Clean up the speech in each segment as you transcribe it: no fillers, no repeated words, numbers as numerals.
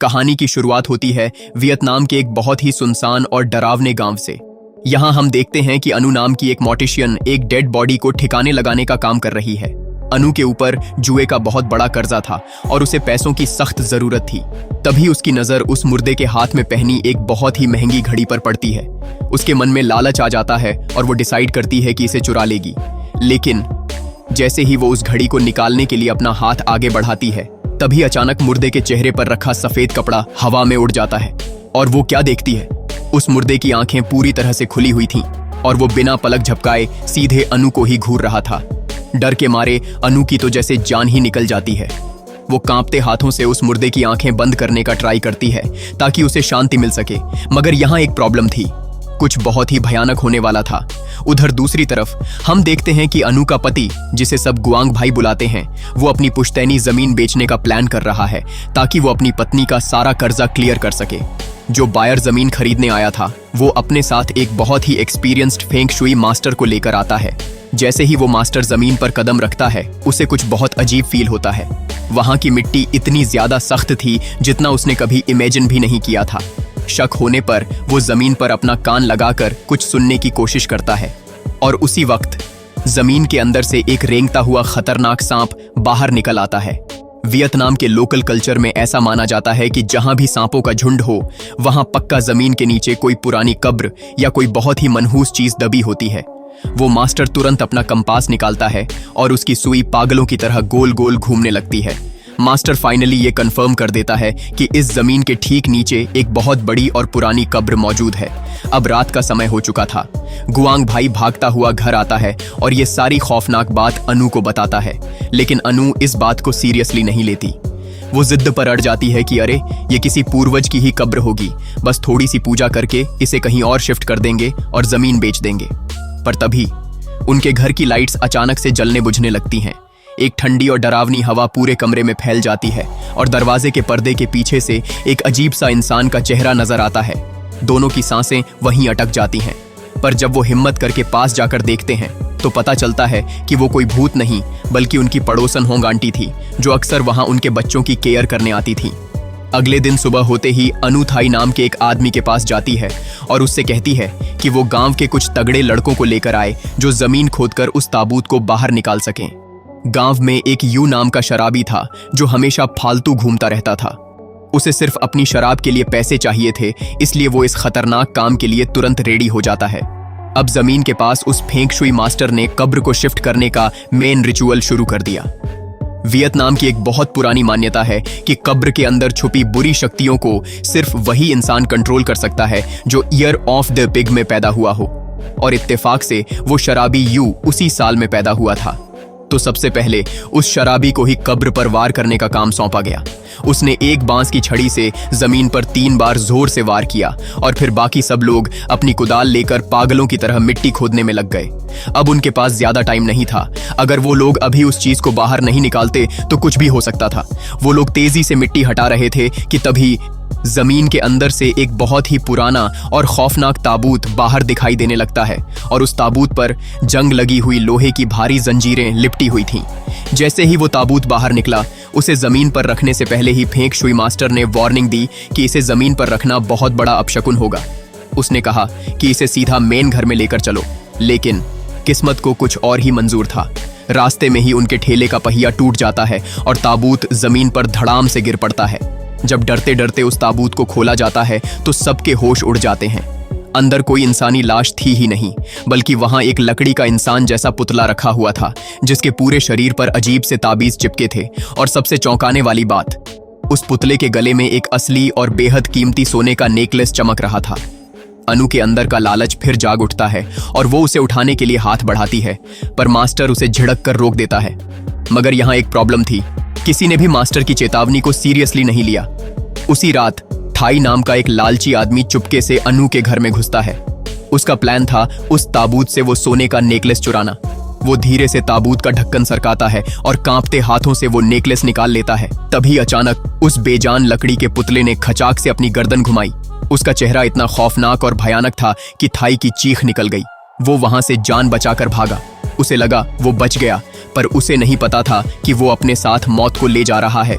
कहानी की शुरुआत होती है वियतनाम के एक बहुत ही सुनसान और डरावने गांव से। यहाँ हम देखते हैं कि अनु नाम की एक मॉर्टिशियन एक डेड बॉडी को ठिकाने लगाने का काम कर रही है। अनु के ऊपर जुए का बहुत बड़ा कर्जा था और उसे पैसों की सख्त जरूरत थी। तभी उसकी नजर उस मुर्दे के हाथ में पहनी एक बहुत ही महंगी घड़ी पर पड़ती है। उसके मन में लालच आ जाता है और वो डिसाइड करती है कि इसे चुरा लेगी। लेकिन जैसे ही वो उस घड़ी को निकालने के लिए अपना हाथ आगे बढ़ाती है, तभी अचानक मुर्दे के चेहरे पर रखा सफेद कपड़ा हवा में उड़ जाता है और वो क्या देखती है, उस मुर्दे की आंखें पूरी तरह से खुली हुई थीं और वो बिना पलक झपकाए सीधे अनु को ही घूर रहा था। डर के मारे अनु की तो जैसे जान ही निकल जाती है। वो कांपते हाथों से उस मुर्दे की आंखें बंद करने का ट्राई करती है ताकि उसे शांति मिल सके, मगर यहाँ एक प्रॉब्लम थी। कुछ बहुत ही भयानक होने वाला था। उधर दूसरी तरफ हम देखते हैं कि अनु का पति, जिसे सब गुआंग भाई बुलाते हैं, वो अपनी पुश्तैनी जमीन बेचने का प्लान कर रहा है ताकि वो अपनी पत्नी का सारा कर्जा क्लियर कर सके। जो बायर जमीन खरीदने आया था, वो अपने साथ एक बहुत ही एक्सपीरियंस्ड फेंग शुई मास्टर को लेकर आता है। जैसे ही वो मास्टर जमीन पर कदम रखता है, उसे कुछ बहुत अजीब फील होता है। वहां की मिट्टी इतनी ज्यादा सख्त थी जितना उसने कभी इमेजिन भी नहीं किया था। शक होने पर वो जमीन पर अपना कान लगाकर कुछ सुनने की कोशिश करता है और उसी वक्त जमीन के अंदर से एक रेंगता हुआ खतरनाक सांप बाहर निकल आता है। वियतनाम के लोकल कल्चर में ऐसा माना जाता है कि जहां भी सांपों का झुंड हो, वहां पक्का जमीन के नीचे कोई पुरानी कब्र या कोई बहुत ही मनहूस चीज दबी होती है। वो मास्टर तुरंत अपना कंपास निकालता है और उसकी सुई पागलों की तरह गोल गोल घूमने लगती है। मास्टर फाइनली ये कंफर्म कर देता है कि इस जमीन के ठीक नीचे एक बहुत बड़ी और पुरानी कब्र मौजूद है। अब रात का समय हो चुका था। गुआंग भाई भागता हुआ घर आता है और ये सारी खौफनाक बात अनु को बताता है, लेकिन अनु इस बात को सीरियसली नहीं लेती। वो जिद पर अड़ जाती है कि अरे, ये किसी पूर्वज की ही कब्र होगी, बस थोड़ी सी पूजा करके इसे कहीं और शिफ्ट कर देंगे और जमीन बेच देंगे। पर तभी उनके घर की लाइट्स अचानक से जलने बुझने लगती हैं। एक ठंडी और डरावनी हवा पूरे कमरे में फैल जाती है और दरवाजे के पर्दे के पीछे से एक अजीब सा इंसान का चेहरा नजर आता है। दोनों की सांसें वहीं अटक जाती हैं, पर जब वो हिम्मत करके पास जाकर देखते हैं तो पता चलता है कि वो कोई भूत नहीं बल्कि उनकी पड़ोसन होंग आंटी थी, जो अक्सर वहां उनके बच्चों की केयर करने आती थी। अगले दिन सुबह होते ही अनु थाई नाम के एक आदमी के पास जाती है और उससे कहती है कि वो गांव के कुछ तगड़े लड़कों को लेकर आए जो जमीन खोदकर उस ताबूत को बाहर निकाल सकें। गांव में एक यू नाम का शराबी था जो हमेशा फालतू घूमता रहता था। उसे सिर्फ अपनी शराब के लिए पैसे चाहिए थे, इसलिए वो इस खतरनाक काम के लिए तुरंत रेडी हो जाता है। अब जमीन के पास उस फेंग शुई मास्टर ने कब्र को शिफ्ट करने का मेन रिचुअल शुरू कर दिया। वियतनाम की एक बहुत पुरानी मान्यता है कि कब्र के अंदर छुपी बुरी शक्तियों को सिर्फ वही इंसान कंट्रोल कर सकता है जो ईयर ऑफ द पिग में पैदा हुआ हो, और इत्तेफाक से वो शराबी यू उसी साल में पैदा हुआ था। तो सबसे पहले उस शराबी को ही कब्र पर वार करने का काम सौंपा गया। उसने एक बांस की छड़ी से जमीन पर 3 बार जोर से वार किया और फिर बाकी सब लोग अपनी कुदाल लेकर पागलों की तरह मिट्टी खोदने में लग गए। अब उनके पास ज्यादा टाइम नहीं था। अगर वो लोग अभी उस चीज को बाहर नहीं निकालते तो कुछ भी हो सकता था। वो लोग तेजी से मिट्टी हटा रहे थे कि तभी जमीन के अंदर से एक बहुत ही पुराना और खौफनाक ताबूत बाहर दिखाई देने लगता है और उस ताबूत पर जंग लगी हुई लोहे की भारी जंजीरें लिपटी हुई थीं। जैसे ही वो ताबूत बाहर निकला, उसे जमीन पर रखने से पहले ही फेंग शुई मास्टर ने वार्निंग दी कि इसे जमीन पर रखना बहुत बड़ा अपशकुन होगा। उसने कहा कि इसे सीधा मेन घर में लेकर चलो, लेकिन किस्मत को कुछ और ही मंजूर था। रास्ते में ही उनके ठेले का पहिया टूट जाता है और ताबूत जमीन पर धड़ाम से गिर पड़ता है। जब डरते डरते उस ताबूत को खोला जाता है तो सबके होश उड़ जाते हैं। अंदर कोई इंसानी लाश थी ही नहीं, बल्कि वहां एक लकड़ी का इंसान जैसा पुतला रखा हुआ था जिसके पूरे शरीर पर अजीब से ताबीज चिपके थे। और सबसे चौंकाने वाली बात, उस पुतले के गले में एक असली और बेहद कीमती सोने का नेकलेस चमक रहा था। अनु के अंदर का लालच फिर जाग उठता है और वो उसे उठाने के लिए हाथ बढ़ाती है, पर मास्टर उसे झिड़क कर रोक देता है। मगर यहाँ एक प्रॉब्लम थी, किसी ने भी मास्टर की चेतावनी को सीरियसली नहीं लिया। उसी रात थाई नाम का एक लालची आदमी चुपके से अनु के घर में घुसता है। उसका प्लान था उस ताबूत से वो सोने का नेकलेस चुराना। वो धीरे से ताबूत का ढक्कन सरकाता है और कांपते हाथों से वो नेकलेस निकाल लेता है। तभी अचानक उस बेजान लकड़ी के पुतले ने खचाक से अपनी गर्दन घुमाई। उसका चेहरा इतना खौफनाक और भयानक था कि थाई की चीख निकल गई। वो वहां से जान बचाकर भागा। उसे लगा वो बच गया, पर उसे नहीं पता था कि वो अपने साथ मौत को ले जा रहा है।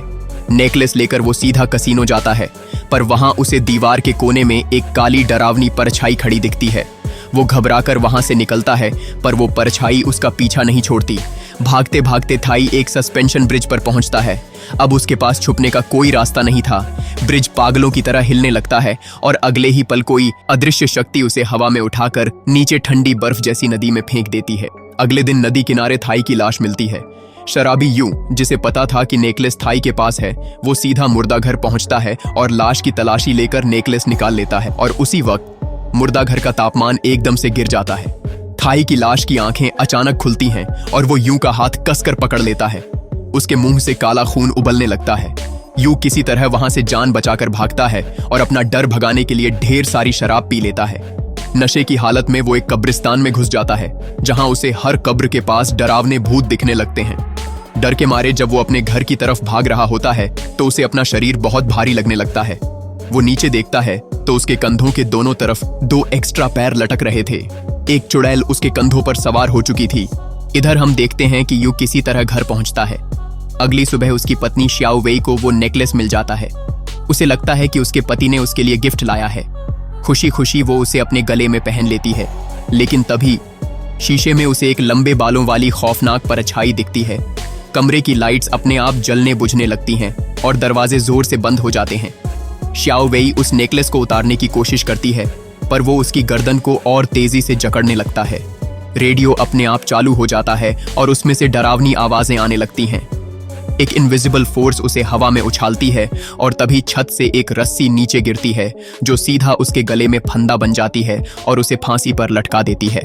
नेकलेस लेकर वो सीधा कसीनो जाता है, पर वहां उसे दीवार के कोने में एक काली डरावनी परछाई खड़ी दिखती है। वो घबराकर वहां से निकलता है, पर वो परछाई उसका पीछा नहीं छोड़ती। भागते भागते थाई एक सस्पेंशन ब्रिज पर पहुंचता है। अब उसके पास छुपने का कोई रास्ता नहीं था। ब्रिज पागलों की तरह हिलने लगता है और अगले ही पल कोई अदृश्य शक्ति उसे हवा में उठाकर नीचे ठंडी बर्फ जैसी नदी में फेंक देती है। अगले दिन नदी किनारे थाई की लाश मिलती है। शराबी यू, जिसे पता था कि नेकलेस थाई के पास है, वो सीधा मुर्दा घर पहुंचता है और लाश की तलाशी लेकर नेकलेस निकाल लेता है। और उसी वक्त मुर्दा घर का तापमान एकदम से गिर जाता है। थाई की लाश की आंखें अचानक खुलती हैं और वो यू का हाथ कसकर पकड़ लेता है। उसके मुंह से काला खून उबलने लगता है। यू किसी तरह वहां से जान बचाकर भागता है और अपना डर भगाने के लिए ढेर सारी शराब पी लेता है। नशे की हालत में वो एक कब्रिस्तान में घुस जाता है, जहां उसे हर कब्र के पास डरावने भूत दिखने लगते हैं। डर के मारे जब वो अपने घर की तरफ भाग रहा होता है तो उसे अपना शरीर बहुत भारी लगने लगता है। वो नीचे देखता है तो उसके कंधों के दोनों तरफ 2 एक्स्ट्रा पैर लटक रहे थे। एक चुड़ैल उसके कंधों पर सवार हो चुकी थी। इधर हम देखते हैं कि यू किसी तरह घर पहुंचता है। अगली सुबह उसकी पत्नी श्याओ वेई को वो नेकलेस मिल जाता है। उसे लगता है कि उसके पति ने उसके लिए गिफ्ट लाया है। खुशी खुशी वो उसे अपने गले में पहन लेती है, लेकिन तभी शीशे में उसे एक लंबे बालों वाली खौफनाक परछाई दिखती है। कमरे की लाइट्स अपने आप जलने बुझने लगती हैं और दरवाजे जोर से बंद हो जाते हैं। श्याओ वेई उस नेकलेस को उतारने की कोशिश करती है, पर वो उसकी गर्दन को और तेजी से जकड़ने लगता है। रेडियो अपने आप चालू हो जाता है और उसमें से डरावनी आवाजें आने लगती हैं। एक इनविजिबल फोर्स उसे हवा में उछालती है और तभी छत से एक रस्सी नीचे गिरती है, जो सीधा उसके गले में फंदा बन जाती है और उसे फांसी पर लटका देती है।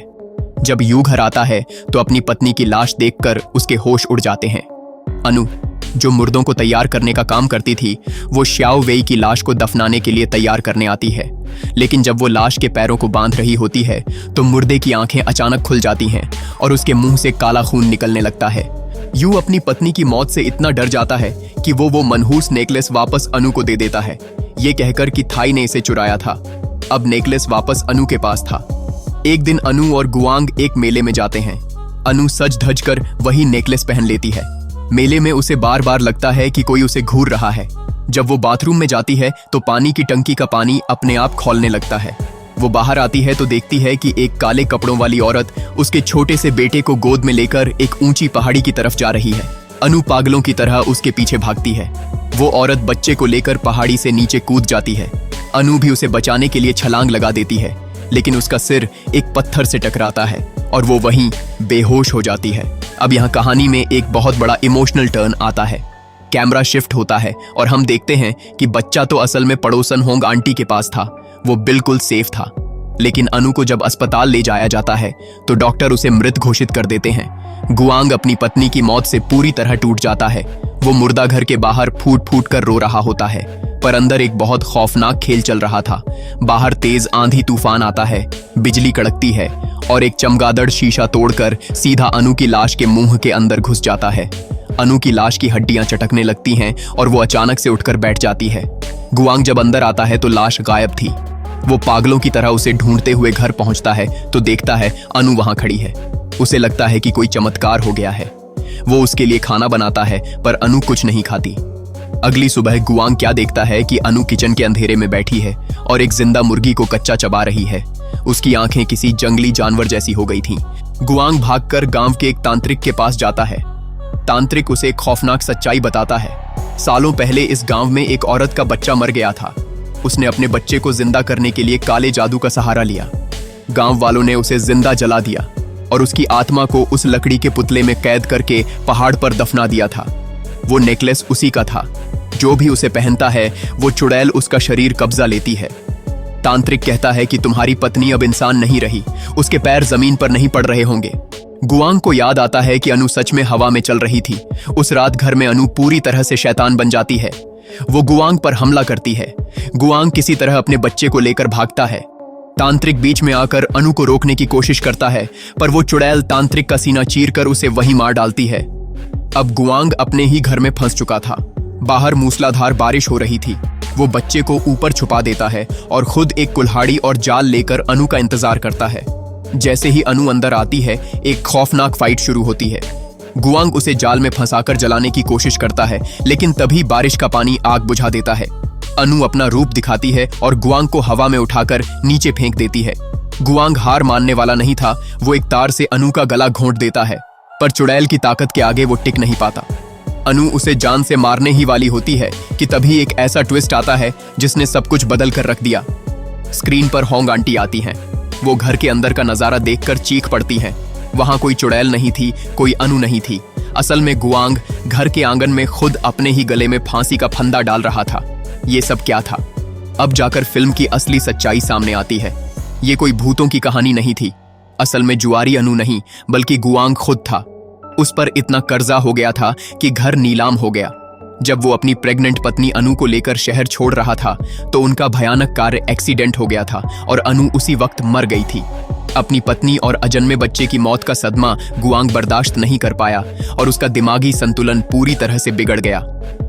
जब यू घर आता है तो अपनी पत्नी की लाश देखकर उसके होश उड़ जाते हैं। अनु, जो मुर्दों को तैयार करने का काम करती थी, वो श्याओ वेई की लाश को दफनाने के लिए तैयार करने आती है। लेकिन जब वो लाश के पैरों को बांध रही होती है तो मुर्दे की आंखें अचानक खुल जाती हैं और उसके मुंह से काला खून निकलने लगता है। यू अपनी पत्नी की मौत से इतना डर जाता है कि वो मनहूस नेकलेस वापस अनु को दे देता है, ये कहकर कि थाई ने इसे चुराया था। अब नेकलेस वापस अनु के पास था। एक दिन अनु और गुआंग एक मेले में जाते हैं। अनु सज धज कर वही नेकलेस पहन लेती है। मेले में उसे बार बार लगता है कि कोई उसे घूर रहा है। जब वो बाथरूम में जाती है तो पानी की टंकी का पानी अपने आप खौलने लगता है। वो बाहर आती है तो देखती है कि एक काले कपड़ों वाली औरत उसके छोटे से बेटे को गोद में लेकर एक ऊंची पहाड़ी की तरफ जा रही है। अनु पागलों की तरह उसके पीछे भागती है। वो औरत बच्चे को लेकर पहाड़ी से नीचे कूद जाती है। अनु भी उसे बचाने के लिए छलांग लगा देती है, लेकिन उसका सिर एक पत्थर से टकराता है और वो वहीं बेहोश हो जाती है। अब यहाँ कहानी में एक बहुत बड़ा इमोशनल टर्न आता है। कैमरा शिफ्ट होता है और हम देखते हैं कि बच्चा तो असल में पड़ोसन होंग आंटी के पास था। वो बिल्कुल सेफ था, लेकिन अनु को जब अस्पताल ले जाया जाता है तो डॉक्टर उसे मृत घोषित कर देते हैं। गुआंग अपनी पत्नी की मौत से पूरी तरह टूट जाता है। वो मुर्दा घर के बाहर फूट फूट कर रो रहा होता है, पर अंदर एक बहुत खौफनाक खेल चल रहा था। बाहर तेज आंधी तूफान आता है, बिजली कड़कती है और एक चमगादड़ शीशा तोड़कर सीधा अनु की लाश के मुंह के अंदर घुस जाता है। अनु की लाश की हड्डियां चटकने लगती हैं और वो अचानक से उठकर बैठ जाती है। गुआंग जब अंदर आता है तो लाश गायब थी। वो पागलों की तरह उसे ढूंढते हुए घर पहुंचता है तो देखता है अनु वहां खड़ी है। उसे लगता है कि कोई चमत्कार हो गया है। वो उसके लिए खाना बनाता है, पर अनु कुछ नहीं खाती। अगली सुबह गुआंग क्या देखता है कि अनु किचन के अंधेरे में बैठी है और एक जिंदा मुर्गी को कच्चा चबा रही है। उसकी आंखें किसी जंगली जानवर जैसी हो गई थीं। गुआंग भागकर गांव के एक तांत्रिक के पास जाता है। तांत्रिक उसे एक खौफनाक सच्चाई बताता है। सालों पहले इस गांव में एक औरत का बच्चा मर गया था। उसने अपने बच्चे को जिंदा करने के लिए काले जादू का सहारा लिया। गांव वालों ने उसे जिंदा जला दिया और उसकी आत्मा को उस लकड़ी के पुतले में कैद करके पहाड़ पर दफना दिया था। वो नेकलेस उसी का था। जो भी उसे पहनता है वो चुड़ैल उसका शरीर कब्जा लेती है। तांत्रिक कहता है कि तुम्हारी पत्नी अब इंसान नहीं रही, उसके पैर जमीन पर नहीं पड़ रहे होंगे। गुआंग को याद आता है कि अनु सच में हवा में चल रही थी। उस रात घर में अनु पूरी तरह से शैतान बन जाती है। वो गुआंग पर हमला करती है। गुआंग किसी तरह अपने बच्चे को लेकर भागता है। तांत्रिक बीच में आकर अनु को रोकने की कोशिश करता है, पर वो चुड़ैल तांत्रिक का सीना चीरकर उसे वहीं मार डालती है। अब गुआंग अपने ही घर में फंस चुका था। बाहर मूसलाधार बारिश हो रही थी। वो बच्चे को ऊपर छुपा देता है और खुद एक कुल्हाड़ी और जाल लेकर अनु का इंतजार करता है। जैसे ही अनु अंदर आती है, एक खौफनाक फाइट शुरू होती है। गुआंग उसे जाल में फंसाकर जलाने की कोशिश करता है, लेकिन तभी बारिश का पानी आग बुझा देता है। अनु अपना रूप दिखाती है और गुआंग को हवा में उठाकर नीचे फेंक देती है। गुआंग हार मानने वाला नहीं था। वो एक तार से अनु का गला घोंट देता है, पर चुड़ैल की ताकत के आगे वो टिक नहीं पाता। अनु उसे जान से मारने ही वाली होती है कि तभी एक ऐसा ट्विस्ट आता है जिसने सब कुछ बदल कर रख दिया। स्क्रीन पर होंग आंटी आती हैं। वो घर के अंदर का नजारा देखकर चीख पड़ती हैं। वहां कोई चुड़ैल नहीं थी, कोई अनु नहीं थी। असल में गुआंग घर के आंगन में खुद अपने ही गले में फांसी का फंदा डाल रहा था। ये सब क्या था? अब जाकर फिल्म की असली सच्चाई सामने आती है। ये कोई भूतों की कहानी नहीं थी। असल में जुआरी अनु नहीं, बल्कि गुआंग खुद था। उस पर इतना कर्जा हो गया था कि घर नीलाम हो गया। जब वो अपनी प्रेग्नेंट पत्नी अनु को लेकर शहर छोड़ रहा था तो उनका भयानक कार एक्सीडेंट हो गया था और अनु उसी वक्त मर गई थी। अपनी पत्नी और अजन्मे बच्चे की मौत का सदमा गुआंग बर्दाश्त नहीं कर पाया और उसका दिमागी संतुलन पूरी तरह से बिगड़ गया।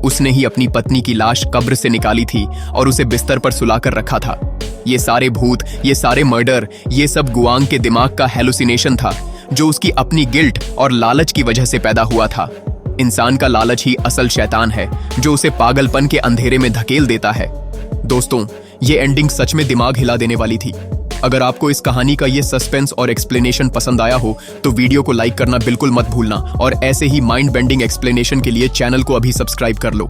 उसने ही अपनी पत्नी की लाश कब्र से निकाली थी और उसे बिस्तर पर सुलाकर रखा था। ये सारे भूत, ये सारे मर्डर, ये सब गुआंग के दिमाग का हेलुसिनेशन था, जो उसकी अपनी गिल्ट और लालच की वजह से पैदा हुआ था। इंसान का लालच ही असल शैतान है, जो उसे पागलपन के अंधेरे में धकेल देता है। दोस्तों, ये एंडिंग सच में दिमाग हिला देने वाली थी। अगर आपको इस कहानी का ये सस्पेंस और एक्सप्लेनेशन पसंद आया हो तो वीडियो को लाइक करना बिल्कुल मत भूलना और ऐसे ही माइंड बेंडिंग एक्सप्लेनेशन के लिए चैनल को अभी सब्सक्राइब कर लो।